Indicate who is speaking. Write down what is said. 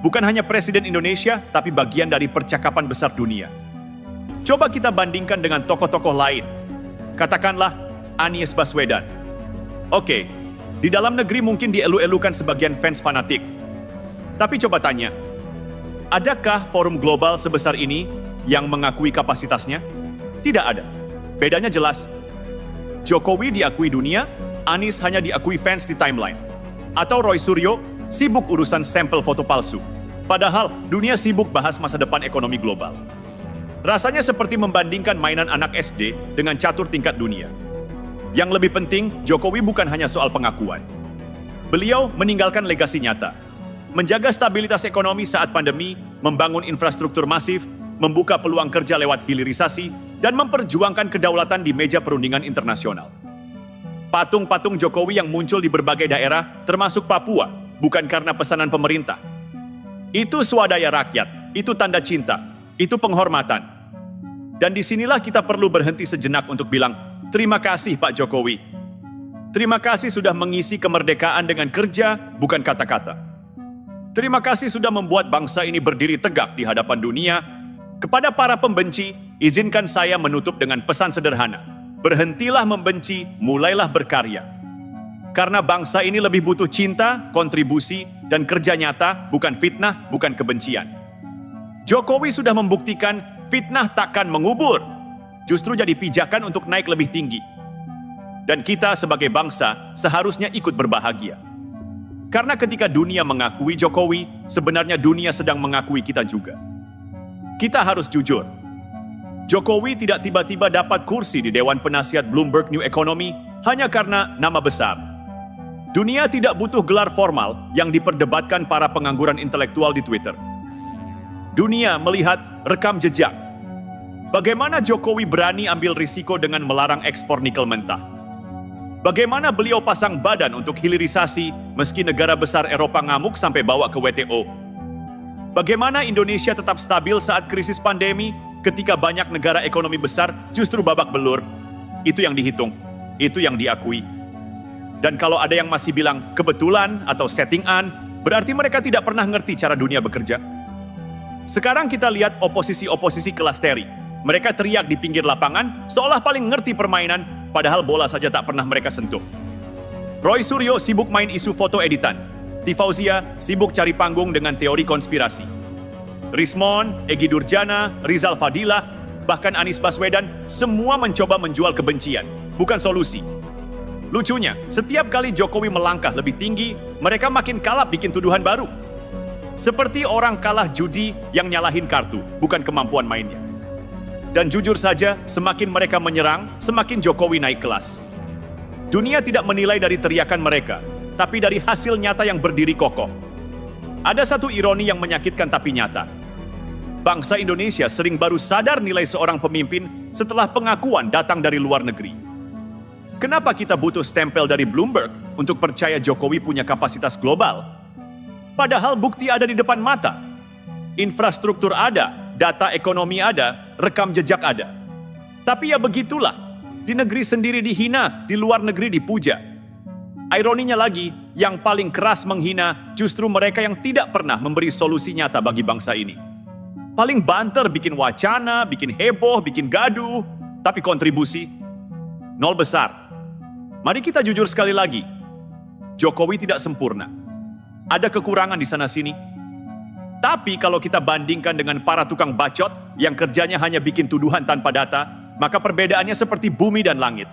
Speaker 1: Bukan hanya Presiden Indonesia, tapi bagian dari percakapan besar dunia. Coba kita bandingkan dengan tokoh-tokoh lain. Katakanlah Anies Baswedan. Oke, di dalam negeri mungkin dielu-elukan sebagian fans fanatik. Tapi coba tanya, adakah forum global sebesar ini yang mengakui kapasitasnya? Tidak ada. Bedanya jelas. Jokowi diakui dunia, Anies hanya diakui fans di timeline. Atau Roy Suryo sibuk urusan sampel foto palsu. Padahal dunia sibuk bahas masa depan ekonomi global. Rasanya seperti membandingkan mainan anak SD dengan catur tingkat dunia. Yang lebih penting, Jokowi bukan hanya soal pengakuan. Beliau meninggalkan legasi nyata. Menjaga stabilitas ekonomi saat pandemi, membangun infrastruktur masif, membuka peluang kerja lewat hilirisasi, dan memperjuangkan kedaulatan di meja perundingan internasional. Patung-patung Jokowi yang muncul di berbagai daerah, termasuk Papua, bukan karena pesanan pemerintah. Itu swadaya rakyat, itu tanda cinta, itu penghormatan. Dan disinilah kita perlu berhenti sejenak untuk bilang, terima kasih Pak Jokowi. Terima kasih sudah mengisi kemerdekaan dengan kerja, bukan kata-kata. Terima kasih sudah membuat bangsa ini berdiri tegak di hadapan dunia. Kepada para pembenci, izinkan saya menutup dengan pesan sederhana. Berhentilah membenci, mulailah berkarya. Karena bangsa ini lebih butuh cinta, kontribusi, dan kerja nyata, bukan fitnah, bukan kebencian. Jokowi sudah membuktikan fitnah takkan mengubur, justru jadi pijakan untuk naik lebih tinggi. Dan kita sebagai bangsa seharusnya ikut berbahagia. Karena ketika dunia mengakui Jokowi, sebenarnya dunia sedang mengakui kita juga. Kita harus jujur. Jokowi tidak tiba-tiba dapat kursi di Dewan Penasihat Bloomberg New Economy hanya karena nama besar. Dunia tidak butuh gelar formal yang diperdebatkan para pengangguran intelektual di Twitter. Dunia melihat rekam jejak. Bagaimana Jokowi berani ambil risiko dengan melarang ekspor nikel mentah? Bagaimana beliau pasang badan untuk hilirisasi meski negara besar Eropa ngamuk sampai bawa ke WTO? Bagaimana Indonesia tetap stabil saat krisis pandemi ketika banyak negara ekonomi besar justru babak belur? Itu yang dihitung, itu yang diakui. Dan kalau ada yang masih bilang kebetulan atau settingan, berarti mereka tidak pernah ngerti cara dunia bekerja. Sekarang kita lihat oposisi-oposisi kelas Terry. Mereka teriak di pinggir lapangan seolah paling ngerti permainan, padahal bola saja tak pernah mereka sentuh. Roy Suryo sibuk main isu foto editan. Tifauzia sibuk cari panggung dengan teori konspirasi. Rismon, Egy Durjana, Rizal Fadilah, bahkan Anies Baswedan, semua mencoba menjual kebencian, bukan solusi. Lucunya, setiap kali Jokowi melangkah lebih tinggi, mereka makin kalap bikin tuduhan baru. Seperti orang kalah judi yang nyalahin kartu, bukan kemampuan mainnya. Dan jujur saja, semakin mereka menyerang, semakin Jokowi naik kelas. Dunia tidak menilai dari teriakan mereka, tapi dari hasil nyata yang berdiri kokoh. Ada satu ironi yang menyakitkan tapi nyata. Bangsa Indonesia sering baru sadar nilai seorang pemimpin setelah pengakuan datang dari luar negeri. Kenapa kita butuh stempel dari Bloomberg untuk percaya Jokowi punya kapasitas global? Padahal bukti ada di depan mata. Infrastruktur ada, data ekonomi ada, rekam jejak ada. Tapi ya begitulah, di negeri sendiri dihina, di luar negeri dipuja. Ironinya lagi, yang paling keras menghina justru mereka yang tidak pernah memberi solusi nyata bagi bangsa ini. Paling banter bikin wacana, bikin heboh, bikin gaduh, tapi kontribusi nol besar. Mari kita jujur sekali lagi, Jokowi tidak sempurna. Ada kekurangan di sana-sini. Tapi kalau kita bandingkan dengan para tukang bacot yang kerjanya hanya bikin tuduhan tanpa data, maka perbedaannya seperti bumi dan langit.